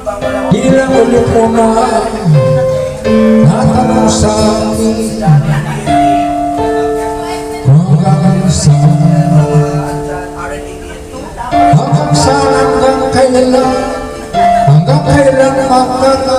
Ilang ulit mo na natanong sa akin hanggang saan hanggang kailan makakalimutan